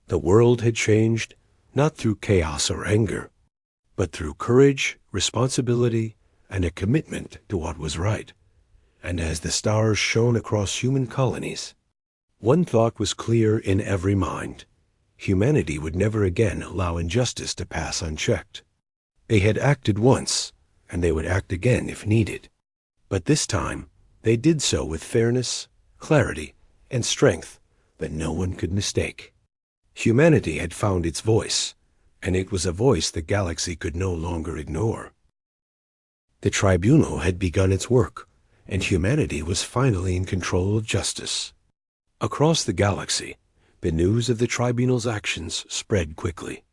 The world had changed, not through chaos or anger, but through courage, responsibility, and a commitment to what was right. And as the stars shone across human colonies, one thought was clear in every mind: humanity would never again allow injustice to pass unchecked. They had acted once, and they would act again if needed. But this time, they did so with fairness, clarity, and strength that no one could mistake. Humanity had found its voice, and it was a voice the galaxy could no longer ignore. The tribunal had begun its work, and humanity was finally in control of justice. Across the galaxy, the news of the tribunal's actions spread quickly.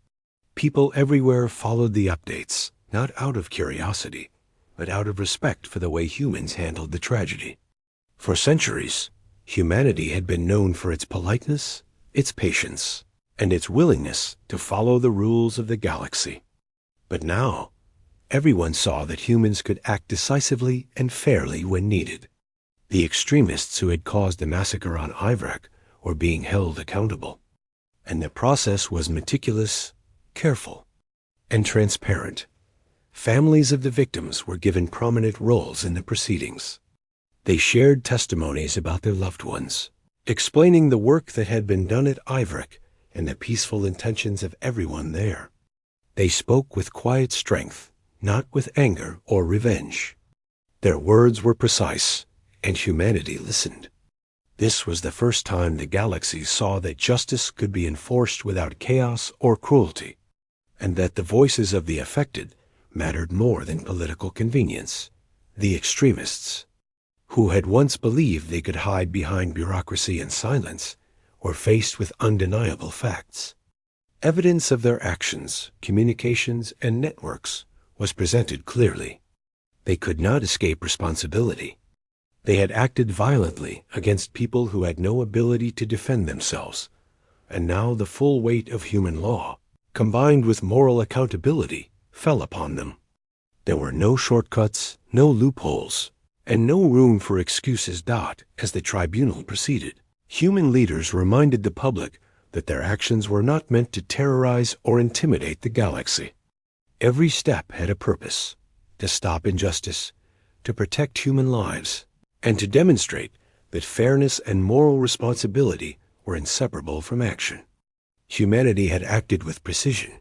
People everywhere followed the updates, not out of curiosity, but out of respect for the way humans handled the tragedy. For centuries, humanity had been known for its politeness, its patience, and its willingness to follow the rules of the galaxy. But now, everyone saw that humans could act decisively and fairly when needed. The extremists who had caused the massacre on Ivrak were being held accountable, and the process was meticulous, careful, and transparent. Families of the victims were given prominent roles in the proceedings. They shared testimonies about their loved ones, explaining the work that had been done at Ivrak and the peaceful intentions of everyone there. They spoke with quiet strength, not with anger or revenge. Their words were precise, and humanity listened. This was the first time the galaxy saw that justice could be enforced without chaos or cruelty, and that the voices of the affected mattered more than political convenience. The extremists, who had once believed they could hide behind bureaucracy and silence, were faced with undeniable facts. Evidence of their actions, communications, and networks was presented clearly. They could not escape responsibility. They had acted violently against people who had no ability to defend themselves, and now the full weight of human law, combined with moral accountability, fell upon them. There were no shortcuts, no loopholes, and no room for excuses. As the tribunal proceeded, human leaders reminded the public that their actions were not meant to terrorize or intimidate the galaxy. Every step had a purpose: to stop injustice, to protect human lives, and to demonstrate that fairness and moral responsibility were inseparable from action. Humanity had acted with precision,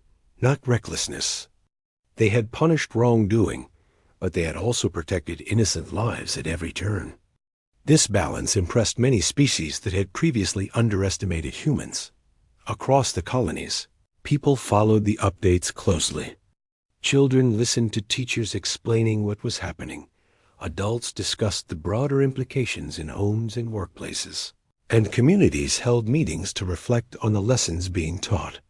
not recklessness. They had punished wrongdoing, but they had also protected innocent lives at every turn. This balance impressed many species that had previously underestimated humans. Across the colonies, people followed the updates closely. Children listened to teachers explaining what was happening. Adults discussed the broader implications in homes and workplaces, and communities held meetings to reflect on the lessons being taught.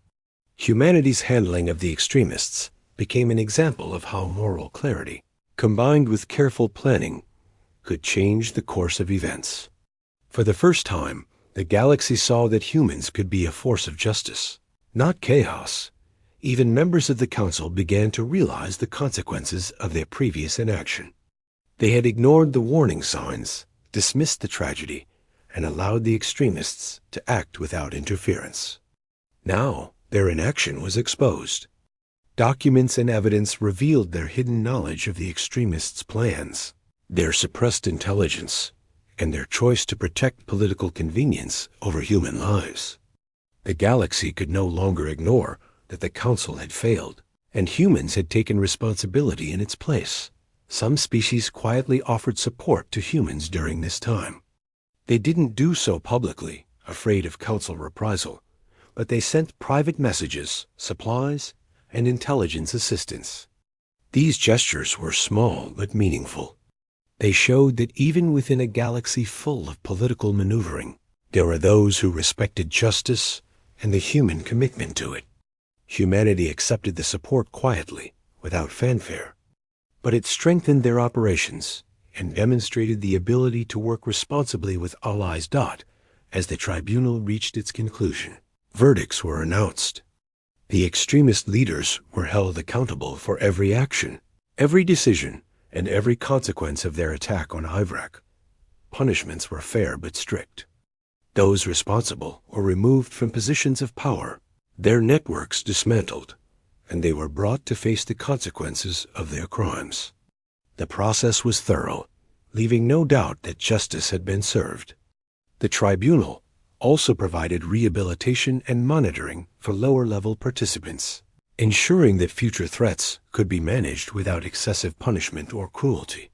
Humanity's handling of the extremists became an example of how moral clarity, combined with careful planning, could change the course of events. For the first time, the galaxy saw that humans could be a force of justice, not chaos. Even members of the council began to realize the consequences of their previous inaction. They had ignored the warning signs, dismissed the tragedy, and allowed the extremists to act without interference. Now, their inaction was exposed. Documents and evidence revealed their hidden knowledge of the extremists' plans, their suppressed intelligence, and their choice to protect political convenience over human lives. The galaxy could no longer ignore that the Council had failed, and humans had taken responsibility in its place. Some species quietly offered support to humans during this time. They didn't do so publicly, afraid of Council reprisal, but they sent private messages, supplies, and intelligence assistance. These gestures were small but meaningful. They showed that even within a galaxy full of political maneuvering, there were those who respected justice and the human commitment to it. Humanity accepted the support quietly, without fanfare, but it strengthened their operations and demonstrated the ability to work responsibly with allies. As the tribunal reached its conclusion, verdicts were announced. The extremist leaders were held accountable for every action, every decision, and every consequence of their attack on Ivrak. Punishments were fair but strict. Those responsible were removed from positions of power, their networks dismantled, and they were brought to face the consequences of their crimes. The process was thorough, leaving no doubt that justice had been served. The tribunal, also provided rehabilitation and monitoring for lower-level participants, ensuring that future threats could be managed without excessive punishment or cruelty.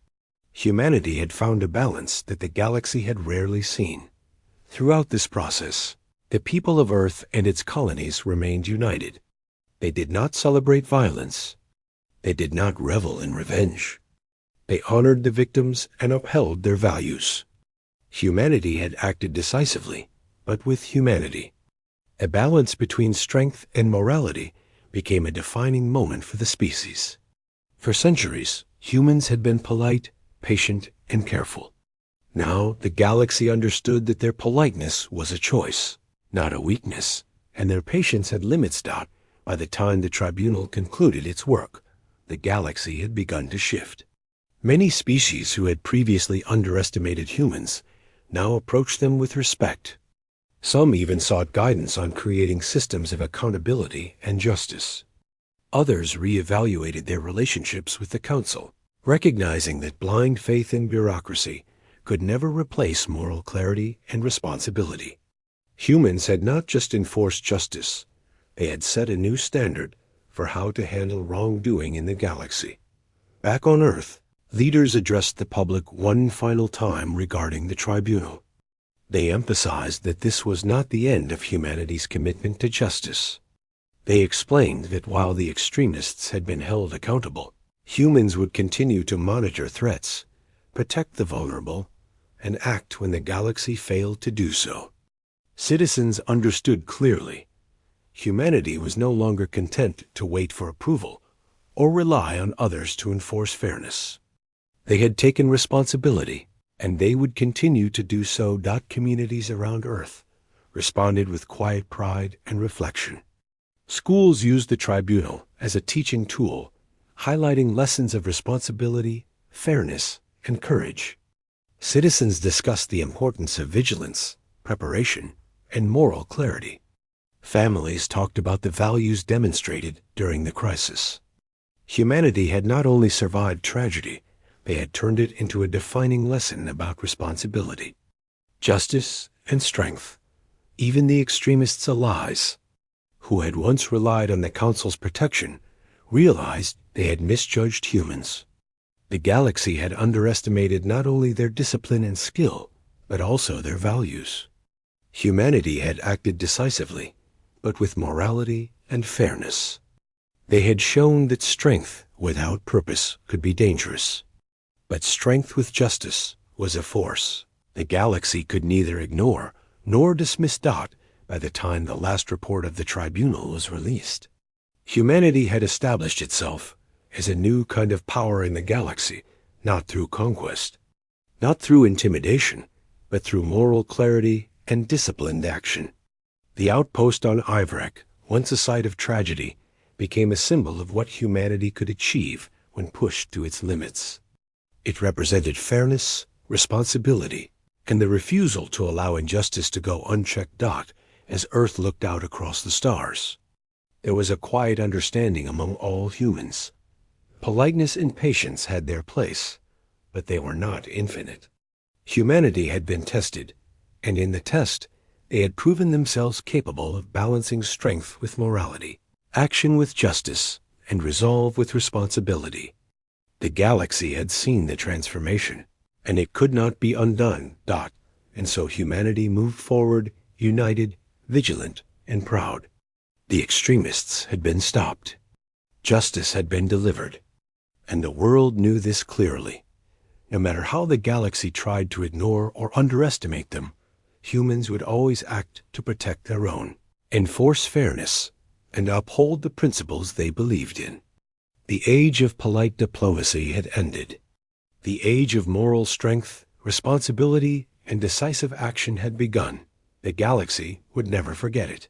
Humanity had found a balance that the galaxy had rarely seen. Throughout this process, the people of Earth and its colonies remained united. They did not celebrate violence. They did not revel in revenge. They honored the victims and upheld their values. Humanity had acted decisively, but with humanity. A balance between strength and morality became a defining moment for the species. For centuries, humans had been polite, patient, and careful. Now, the galaxy understood that their politeness was a choice, not a weakness, and their patience had limits. By the time the tribunal concluded its work, the galaxy had begun to shift. Many species who had previously underestimated humans now approached them with respect. Some even sought guidance on creating systems of accountability and justice. Others reevaluated their relationships with the Council, recognizing that blind faith in bureaucracy could never replace moral clarity and responsibility. Humans had not just enforced justice, they had set a new standard for how to handle wrongdoing in the galaxy. Back on Earth, leaders addressed the public one final time regarding the tribunal. They emphasized that this was not the end of humanity's commitment to justice. They explained that while the extremists had been held accountable, humans would continue to monitor threats, protect the vulnerable, and act when the galaxy failed to do so. Citizens understood clearly. Humanity was no longer content to wait for approval or rely on others to enforce fairness. They had taken responsibility, and they would continue to do so. Communities around Earth responded with quiet pride and reflection. Schools used the tribunal as a teaching tool, highlighting lessons of responsibility, fairness, and courage. Citizens discussed the importance of vigilance, preparation, and moral clarity. Families talked about the values demonstrated during the crisis. Humanity had not only survived tragedy, they had turned it into a defining lesson about responsibility, justice, and strength. Even the extremists' allies, who had once relied on the Council's protection, realized they had misjudged humans. The galaxy had underestimated not only their discipline and skill, but also their values. Humanity had acted decisively, but with morality and fairness. They had shown that strength without purpose could be dangerous. But strength with justice was a force the galaxy could neither ignore nor dismiss. By the time the last report of the tribunal was released, humanity had established itself as a new kind of power in the galaxy, not through conquest, not through intimidation, but through moral clarity and disciplined action. The outpost on Ivrak, once a site of tragedy, became a symbol of what humanity could achieve when pushed to its limits. It represented fairness, responsibility, and the refusal to allow injustice to go unchecked. As Earth looked out across the stars, there was a quiet understanding among all humans. Politeness and patience had their place, but they were not infinite. Humanity had been tested, and in the test, they had proven themselves capable of balancing strength with morality, action with justice, and resolve with responsibility. The galaxy had seen the transformation, and it could not be undone. And so humanity moved forward, united, vigilant, and proud. The extremists had been stopped. Justice had been delivered. And the world knew this clearly. No matter how the galaxy tried to ignore or underestimate them, humans would always act to protect their own, enforce fairness, and uphold the principles they believed in. The age of polite diplomacy had ended. The age of moral strength, responsibility, and decisive action had begun. The galaxy would never forget it.